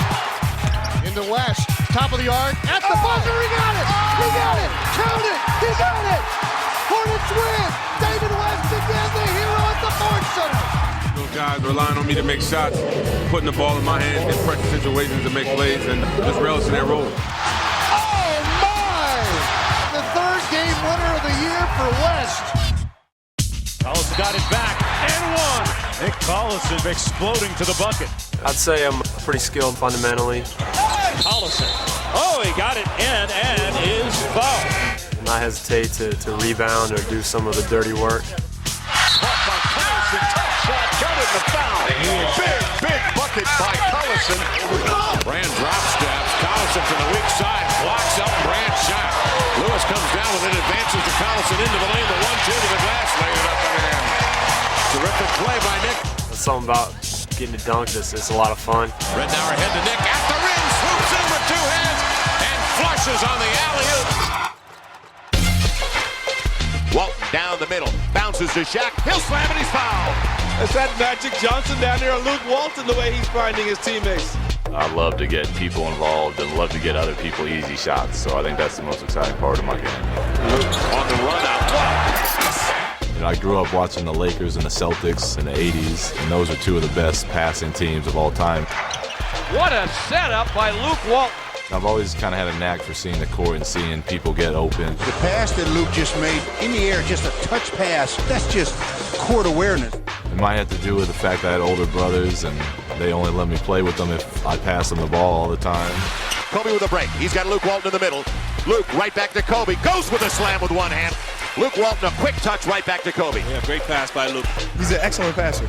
Into West, top of the arc, at the buzzer, he got it! He got it! Count it! He got it! Hornets win! David West again, the hero at the Ford Center. Those guys relying on me to make shots, putting the ball in my hands in pressure situations to make plays, and just relish in their role. Oh my! The third game winner of the year for West. Collison got it back and one. Nick Collison exploding to the bucket. I'd say I'm pretty skilled fundamentally. Collison. Oh, he got it in and is fouled. Not hesitate to rebound or do some of the dirty work. Caught by Collison. Tough shot. Counted the foul. Big bucket by Collison. Brand drop steps. Collison from the weak side. Blocks up Brand's shot. Lewis comes down with it. Advances to Collison into the lane. The 1-2 to the glass. Laid it up and in. Terrific play by Nick. There's something about getting it dunked. It's a lot of fun. Rednauer ahead to Nick. At the rim. Swoops in with two hands. And flushes on the alley-oop. Walton down the middle. Bounces to Shaq. He'll slam and he's fouled. Is that Magic Johnson down there or Luke Walton the way he's finding his teammates? I love to get people involved and love to get other people easy shots. So I think that's the most exciting part of my game. On the run out. I grew up watching the Lakers and the Celtics in the 80s, and those are two of the best passing teams of all time. What a setup by Luke Walton. I've always kind of had a knack for seeing the court and seeing people get open. The pass that Luke just made in the air, just a touch pass, that's just court awareness. It might have to do with the fact that I had older brothers and they only let me play with them if I pass them the ball all the time. Kobe with a break. He's got Luke Walton in the middle. Luke right back to Kobe. Goes with a slam with one hand. Luke Walton, a quick touch right back to Kobe. Yeah, great pass by Luke. He's an excellent passer.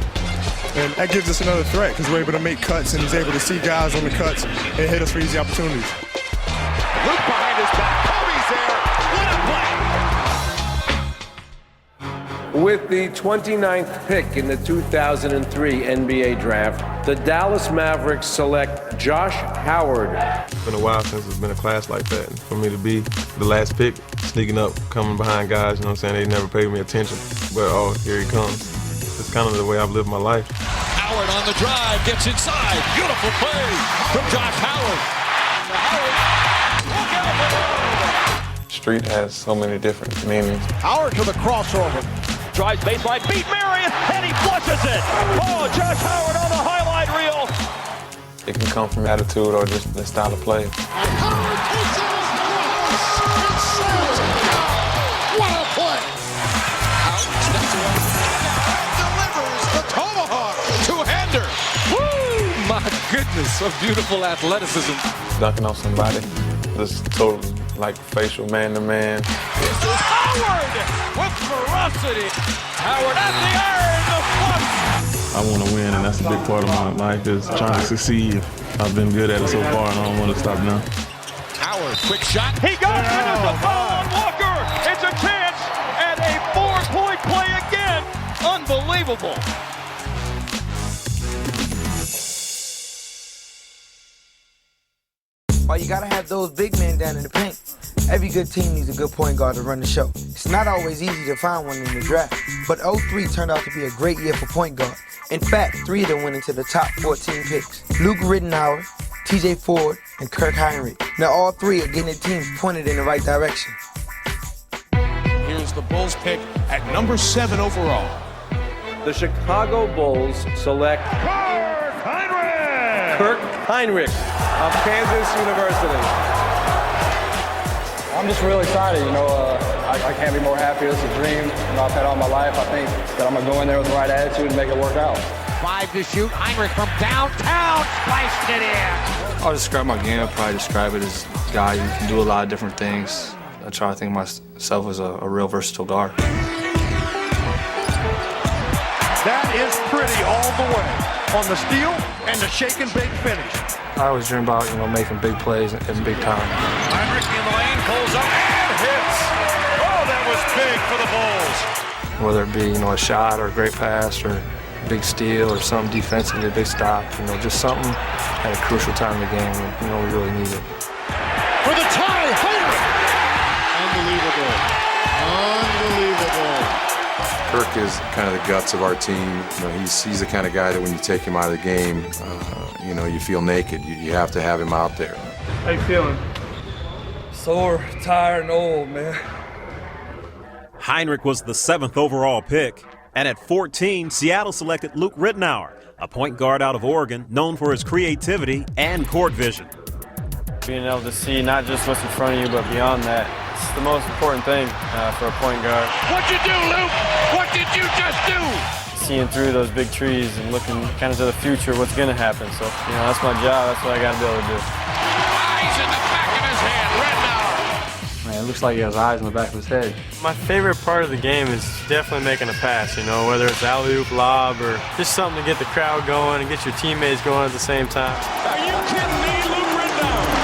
And that gives us another threat because we're able to make cuts and he's able to see guys on the cuts and hit us for easy opportunities. Luke behind his back. Kobe's there. What a play. With the 29th pick in the 2003 NBA Draft, the Dallas Mavericks select Josh Howard. It's been a while since there's been a class like that. And for me to be the last pick, sneaking up, coming behind guys, they never paid me attention. But, oh, here he comes. It's kind of the way I've lived my life. Howard on the drive, gets inside. Beautiful play from Josh Howard. Street has so many different meanings. Howard to the crossover. Drives baseline, beat Marion, and he flushes it. Oh, Josh Howard on the highlight reel. It can come from attitude or just the style of play. Howard takes it and sails. What a play! Howard steps away. Delivers the tomahawk. Two-hander. Woo! My goodness, so beautiful athleticism. Dunking on somebody. This total, facial man-to-man. This is Howard with ferocity. Howard at the iron, the flush. I want to win, and that's a big part of my life is trying to succeed. I've been good at it so far, and I don't want to stop now. Howard, quick shot. He got it. There's a foul on Walker. It's a chance at a 4-point play again. Unbelievable. While you gotta have those big men down in the paint, every good team needs a good point guard to run the show. It's not always easy to find one in the draft, but 03 turned out to be a great year for point guard. In fact, 3 of them went into the top 14 picks. Luke Rittenauer, TJ Ford, and Kirk Heinrich. Now all 3 are getting their teams pointed in the right direction. Here's the Bulls pick at number 7 overall. The Chicago Bulls select Kirk Heinrich of Kansas University. I'm just really excited, I can't be more happy. This is a dream I've had all my life. I think that I'm going to go in there with the right attitude and make it work out. 5 to shoot. Heinrich from downtown spiced it in. I'll describe my game. I'll probably describe it as a guy who can do a lot of different things. I try to think of myself as a real versatile guard. That is pretty all the way. On the steal and the shake and bake finish. I always dream about, making big plays in big time. Heinrich in the lane, pulls up and hits. Oh, that was big for the Bulls. Whether it be, a shot or a great pass or a big steal or something defensively, a big stop, just something at a crucial time in the game when we really need it. For the tie, Heinrich! Unbelievable. Kirk is kind of the guts of our team. He's the kind of guy that when you take him out of the game, you feel naked. You have to have him out there. How you feeling? Sore, tired, and old, man. Heinrich was the 7th overall pick. And at 14, Seattle selected Luke Rittenauer, a point guard out of Oregon, known for his creativity and court vision. Being able to see not just what's in front of you, but beyond that, it's the most important thing for a point guard. What'd you do, Luke? What did you just do? Seeing through those big trees and looking kind of to the future, what's going to happen. So, that's my job. That's what I got to be able to do. Eyes in the back of his head, Rittenauer. Man, it looks like he has eyes in the back of his head. My favorite part of the game is definitely making a pass, whether it's alley-oop, lob, or just something to get the crowd going and get your teammates going at the same time. Are you kidding me, Luke Rittenauer?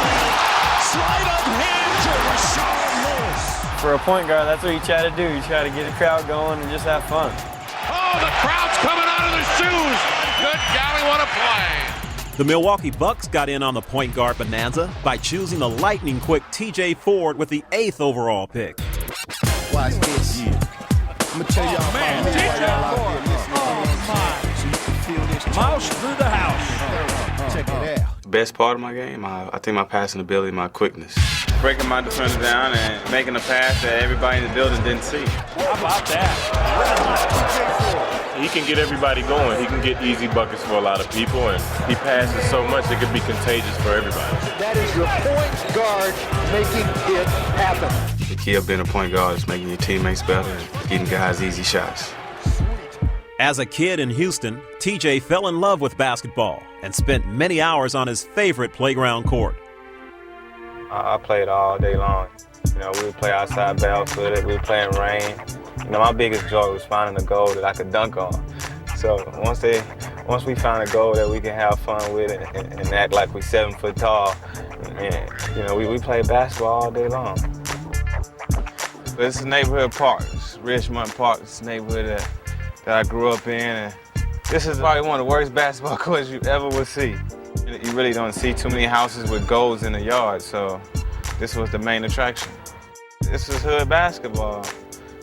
Slide of hand to Rashard Lewis. For a point guard, that's what you try to do. You try to get the crowd going and just have fun. Oh, the crowd's coming out of their shoes. Good golly, what a play. The Milwaukee Bucks got in on the point guard bonanza by choosing the lightning-quick TJ Ford with the 8th overall pick. Watch this. I'm going to tell y'all about me while y'all out here listening. Mouse through the house. Check it out. The best part of my game, I think my passing ability, my quickness. Breaking my defender down and making a pass that everybody in the building didn't see. How about that? He can get everybody going. He can get easy buckets for a lot of people, and he passes so much it could be contagious for everybody. That is your point guard making it happen. The key of being a point guard is making your teammates better and getting guys easy shots. As a kid in Houston, TJ fell in love with basketball and spent many hours on his favorite playground court. I played all day long. We would play outside barefooted, we would play in rain. My biggest joy was finding a goal that I could dunk on. So once we found a goal that we can have fun with and act like we're 7 foot tall, and we played basketball all day long. But it's a neighborhood park. It's Richmond Park. It's a neighborhood that I grew up in. And this is probably one of the worst basketball courts you ever will see. You really don't see too many houses with goals in the yard, so this was the main attraction. This was hood basketball.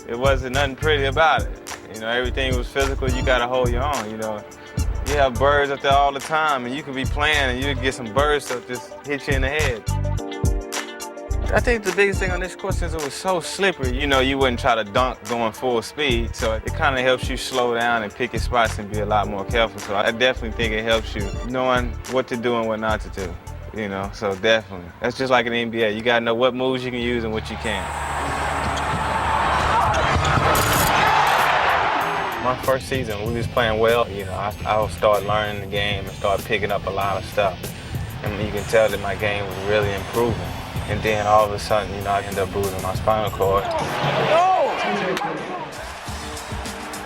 It wasn't nothing pretty about it. Everything was physical. You got to hold your own. You have birds up there all the time, and you could be playing, and you could get some birds that just hit you in the head. I think the biggest thing on this course is it was so slippery. You wouldn't try to dunk going full speed, so it kind of helps you slow down and pick your spots and be a lot more careful. So I definitely think it helps you knowing what to do and what not to do. So definitely. That's just like in the NBA. You got to know what moves you can use and what you can't. My first season, we was playing well. I started learning the game and started picking up a lot of stuff. And you can tell that my game was really improving. And then all of a sudden, I ended up bruising my spinal cord.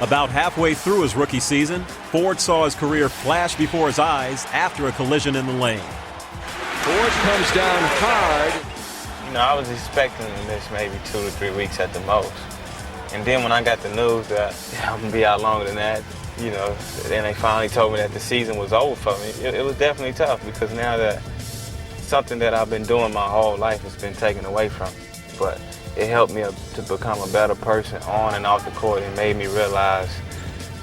About halfway through his rookie season, Ford saw his career flash before his eyes after a collision in the lane. Ford comes down hard. You know, I was expecting to miss maybe 2 to 3 weeks at the most. And then when I got the news that I'm going to be out longer than that, you know, then they finally told me that the season was over for me. It was definitely tough because now that something that I've been doing my whole life has been taken away from me. But it helped me to become a better person on and off the court and made me realize,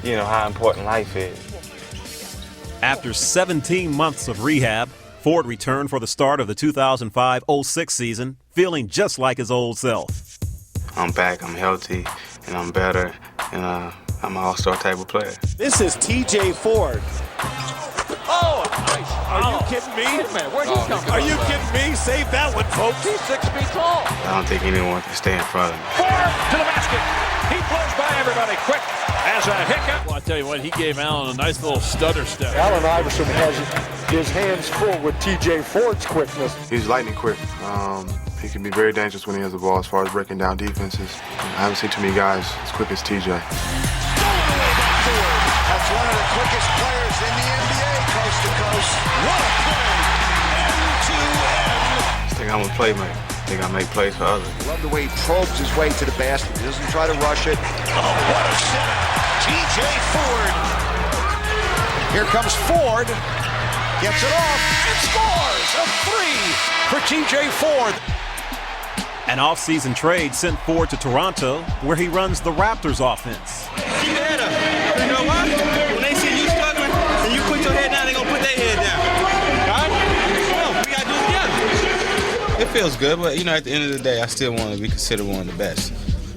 you know, how important life is. After 17 months of rehab, Ford returned for the start of the 2005-06 season, feeling just like his old self. I'm back, I'm healthy, and I'm better, and I'm an all-star type of player. This is TJ Ford. Oh, nice. Are you kidding me? Wait a minute, where'd he come from? Are you kidding me? Save that one, folks. He's 6 feet tall. I don't think anyone can stay in front of me. Ford to the basket. He blows by everybody quick as a hiccup. Well, I tell you what, he gave Allen a nice little stutter step. Allen Iverson has his hands full with TJ Ford's quickness. He's lightning quick. He can be very dangerous when he has the ball as far as breaking down defenses. I haven't seen too many guys as quick as TJ. That's one of the quickest players in the NBA, coast to coast. What a play! End-to-end. I think I'm a playmaker. I think I make plays for others. Love the way he probes his way to the basket. He doesn't try to rush it. Oh, what a setup. TJ Ford. Here comes Ford. Gets it off and scores a 3 for TJ Ford. An off-season trade sent Ford to Toronto, where he runs the Raptors offense. Keep your head up. You know why? When they see you struggling and you put your head down, they're going to put their head down. All right? Well, we got to do it together. It feels good, but, you know, at the end of the day, I still want to be considered one of the best.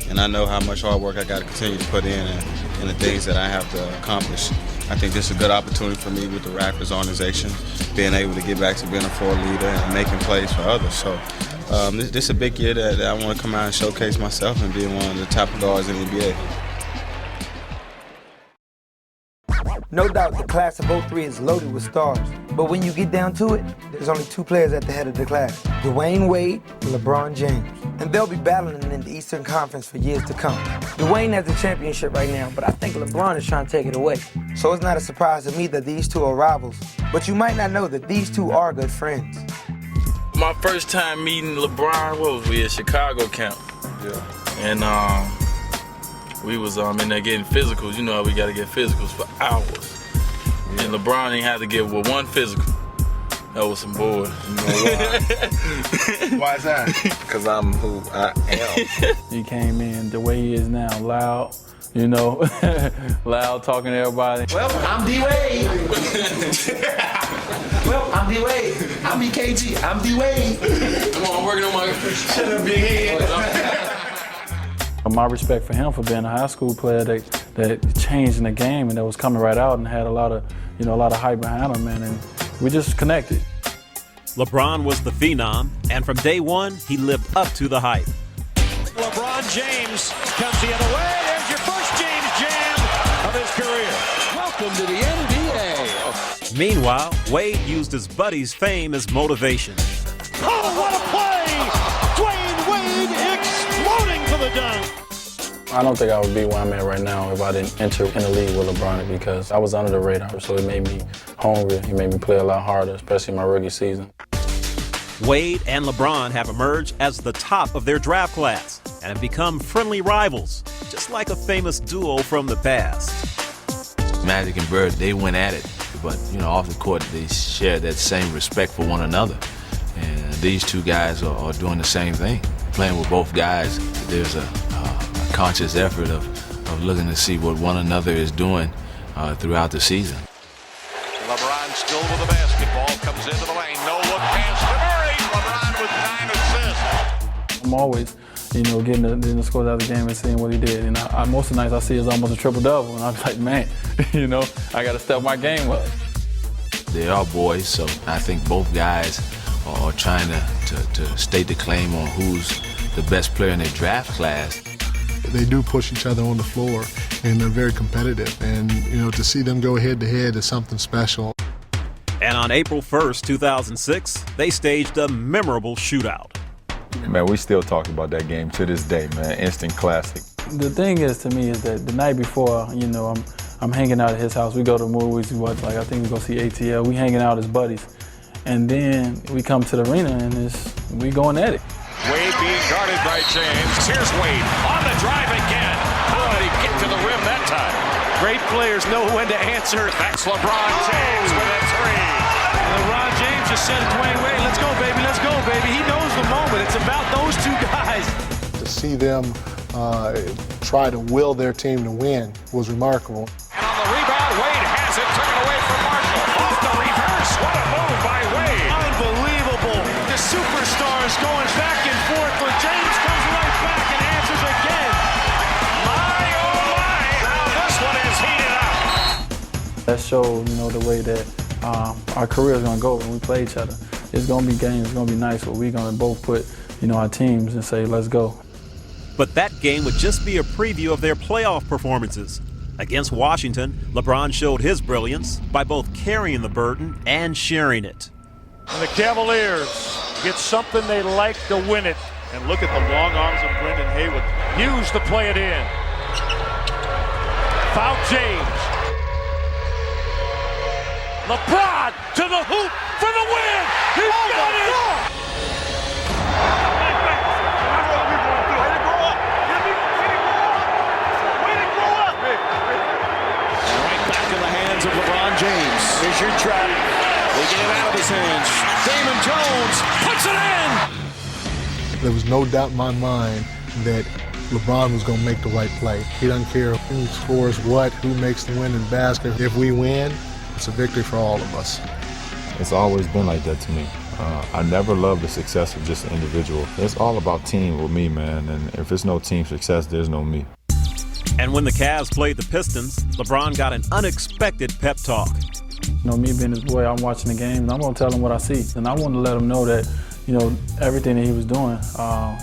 And I know how much hard work I got to continue to put in and the things that I have to accomplish. I think this is a good opportunity for me with the Raptors organization, being able to get back to being a floor leader and making plays for others. So this is a big year that I want to come out and showcase myself and be one of the top guards in the NBA. No doubt the class of 03 is loaded with stars, but when you get down to it, there's only 2 players at the head of the class, Dwayne Wade and LeBron James. And they'll be battling in the Eastern Conference for years to come. Dwayne has the championship right now, but I think LeBron is trying to take it away. So it's not a surprise to me that these 2 are rivals, but you might not know that these 2 are good friends. My first time meeting LeBron, what was we at Chicago camp? Yeah. And we was in there getting physicals. You know how we got to get physicals for hours. Yeah. And LeBron ain't had to get with one physical. That was some bull. You know why? Why is that? Because I'm who I am. He came in the way he is now, loud, you know, loud talking to everybody. Well, I'm D-Wade. Well, I'm D-Wade. I'm BKG. I'm D-Wade. Come on, I'm working on my... Shut up, big head. My respect for him for being a high school player that changed in the game and that was coming right out and had a lot of hype behind him, man, and we just connected. LeBron was the phenom, and from day one, he lived up to the hype. LeBron James comes the other way. There's your first James Jam of his career. Welcome to the NBA. Meanwhile, Wade used his buddy's fame as motivation. Oh, what a play! Dwayne Wade exploding for the dunk. I don't think I would be where I'm at right now if I didn't enter in the league with LeBron because I was under the radar, so it made me hungry. It made me play a lot harder, especially my rookie season. Wade and LeBron have emerged as the top of their draft class and have become friendly rivals, just like a famous duo from the past. Magic and Bird, they went at it, but off the court, they share that same respect for one another. And these 2 guys are doing the same thing. Playing with both guys, there's a conscious effort of looking to see what one another is doing throughout the season. LeBron still with the basketball, comes into the lane, no look pass to Murray. LeBron with 9 assists. I'm always, getting the scores out of the game and seeing what he did. And most of the nights I see is almost a triple-double, and I'm like, man, I got to step my game up. They are boys, so I think both guys are trying to state the claim on who's the best player in their draft class. They do push each other on the floor, and they're very competitive. And, to see them go head-to-head is something special. And on April 1st, 2006, they staged a memorable shootout. Man, we still talk about that game to this day, man. Instant classic. The thing is, to me, is that the night before, you know, I'm hanging out at his house. We go to movies, we watch, like, I think we go see ATL. We hanging out as buddies. And then we come to the arena and we going at it. Wade being guarded by James. Here's Wade on the drive again. How did he get to the rim that time? Great players know when to answer. That's LeBron James with a three. LeBron James just said to Dwayne Wade, let's go, baby, let's go, baby. He knows the moment. It's about those two guys. To see them try to will their team to win was remarkable. And on the rebound, Wade has it, took it away from Marshall. Off the reverse, what a move by Wade. Unbelievable. The superstars going back and forth, but James comes right back and answers again. My, oh my, how this one is heated up. That showed, you know, the way that our career is going to go when we play each other. It's going to be games, it's going to be nice, but we're going to both put, you know, our teams and say, let's go. But that game would just be a preview of their playoff performances. Against Washington, LeBron showed his brilliance by both carrying the burden and sharing it. And the Cavaliers get something they like to win it. And look at the long arms of Brendan Haywood. Hughes to play it in. Foul James. LeBron to the hoop for the win. He's got it. Of the hands of LeBron James. Here's your trap. They get it out of his hands. Damon Jones puts it in. There was no doubt in my mind that LeBron was going to make the right play. He doesn't care who scores what, who makes the winning basket. If we win, it's a victory for all of us. It's always been like that to me. I never loved the success of just an individual. It's all about team with me, man. And if it's no team success, there's no me. And when the Cavs played the Pistons, LeBron got an unexpected pep talk. You know, me being his boy, I'm watching the game, and I'm going to tell him what I see. And I want to let him know that, you know, everything that he was doing,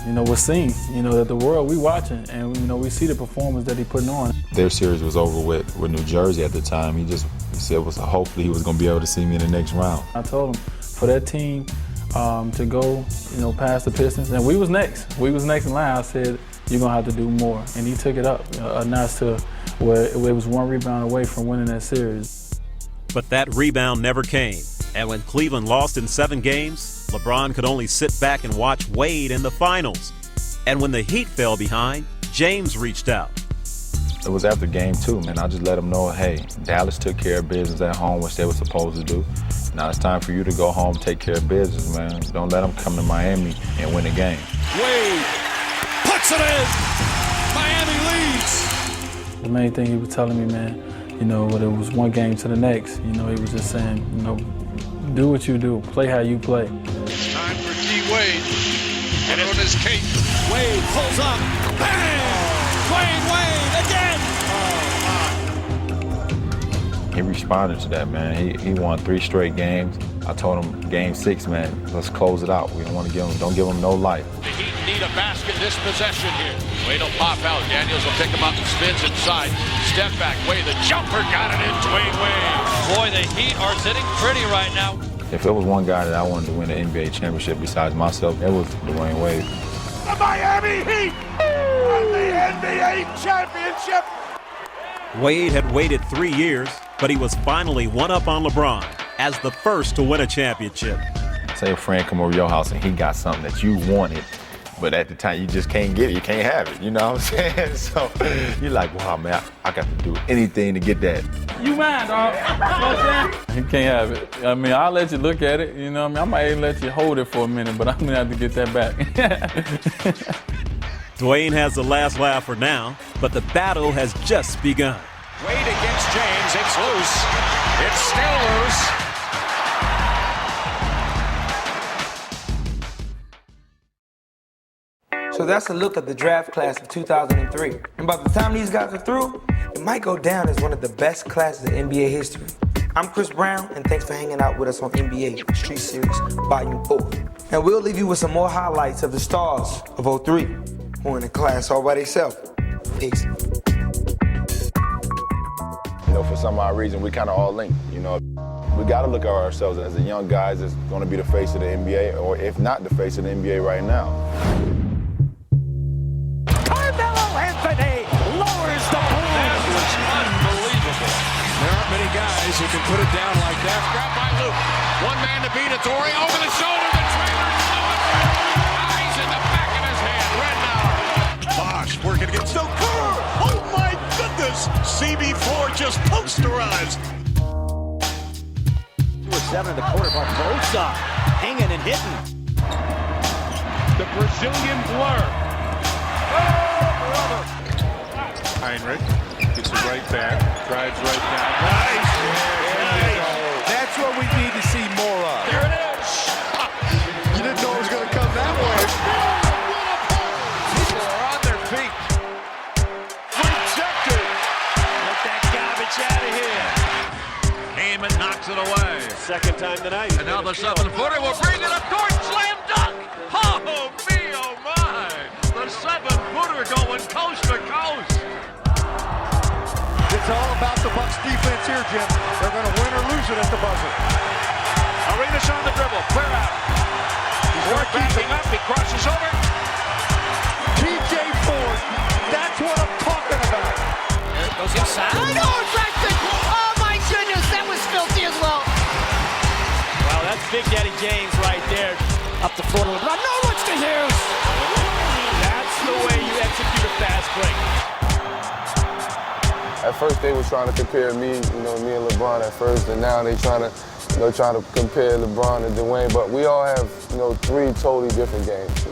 you know, was seen. You know, that the world, we watching, and, you know, we see the performance that he putting on. Their series was over with New Jersey at the time. He said hopefully he was going to be able to see me in the next round. I told him, for that team to go, you know, past the Pistons, and we was next. We was next in line. I said, you're going to have to do more. And he took it up a notch to where it was one rebound away from winning that series. But that rebound never came. And when Cleveland lost in 7 games, LeBron could only sit back and watch Wade in the finals. And when the Heat fell behind, James reached out. It was after game 2, man. I just let them know, hey, Dallas took care of business at home, which they were supposed to do. Now it's time for you to go home, take care of business, man. Don't let them come to Miami and win the game. Wade puts it in. Miami leads. The main thing he was telling me, man, you know, whether it was one game to the next, you know, he was just saying, you know, do what you do, play how you play. Time for D-Wade. Get on his cape. Wade pulls up. Bang! Wade again! He responded to that, man. He won 3 straight games. I told him, game 6, man, let's close it out. We don't give him no life. The Heat need a basket this possession here. Wade will pop out. Daniels will pick him up and spins inside. Step back. Wade, the jumper got it in. Dwayne Wade. Boy, the Heat are sitting pretty right now. If there was one guy that I wanted to win the NBA championship besides myself, it was Dwayne Wade. The Miami Heat won the NBA championship. Wade had waited 3 years, but he was finally one up on LeBron as the first to win a championship. Say a friend come over your house and he got something that you wanted, but at the time you just can't get it, you can't have it, you know what I'm saying? So you're like, wow, man, I got to do anything to get that. You mind, dog? You know what I'm saying? You can't have it. I mean, I'll let you look at it, you know what I mean? I might even let you hold it for a minute, but I'm going to have to get that back. Dwayne has the last laugh for now, but the battle has just begun. Wade against James, it's loose. It's still loose. So that's a look at the draft class of 2003. And by the time these guys are through, it might go down as one of the best classes in NBA history. I'm Chris Brown, and thanks for hanging out with us on NBA Street Series Volume 4. And we'll leave you with some more highlights of the stars of 03, who are in the class all by themselves. Peace. You know, for some odd reason, we kind of all linked, you know. We got to look at ourselves as the young guys that's going to be the face of the NBA, or if not the face of the NBA right now. Carmelo Anthony who can put it down like that. Grabbed by Luke. One man to beat it. Torrey over the shoulder. The trailer. Eyes in the back of his hand. Rednauer. Bosch working against Okur. Oh my goodness. CB4 just posterized. 7 Barbosa hanging and hitting. The Brazilian blur. Oh, brother. Heinrich gets it right back, drives right down. Nice. Nice. That's what we need to see more of. There it is. You didn't know it was going to come that way. People are on their feet. Rejected. Get that garbage out of here. Heyman knocks it away. Second time tonight. And now the 7-footer will bring it up court. Slam dunk. Oh, me, oh, my. The 7-footer going coast to coast. It's all about the Bucks defense here, Jim. They're going to win or lose it at the buzzer. Arenas on the dribble. Clear out. He's backing up. He crosses over. TJ Ford. That's what I'm talking about. There it goes inside. Oh, Braxton. Oh, my goodness. That was filthy as well. Wow, that's Big Daddy James right there. Up the floor to LeBron. No, what's the Hughes? That's the way you execute a fast break. At first they were trying to compare me and LeBron at first, and now they trying to compare LeBron and Dwayne. But we all have, three totally different games.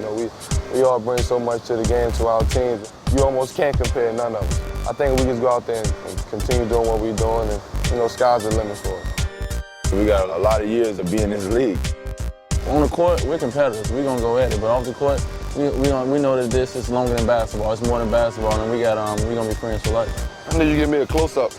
We all bring so much to the game, to our teams. You almost can't compare none of them. I think we just go out there and continue doing what we're doing, and sky's the limit for us. We got a lot of years of being in this league. On the court, we're competitors. We're gonna go at it, but off the court, we know that this is longer than basketball. It's more than basketball, and we're gonna be friends for life. I need you to give me a close-up.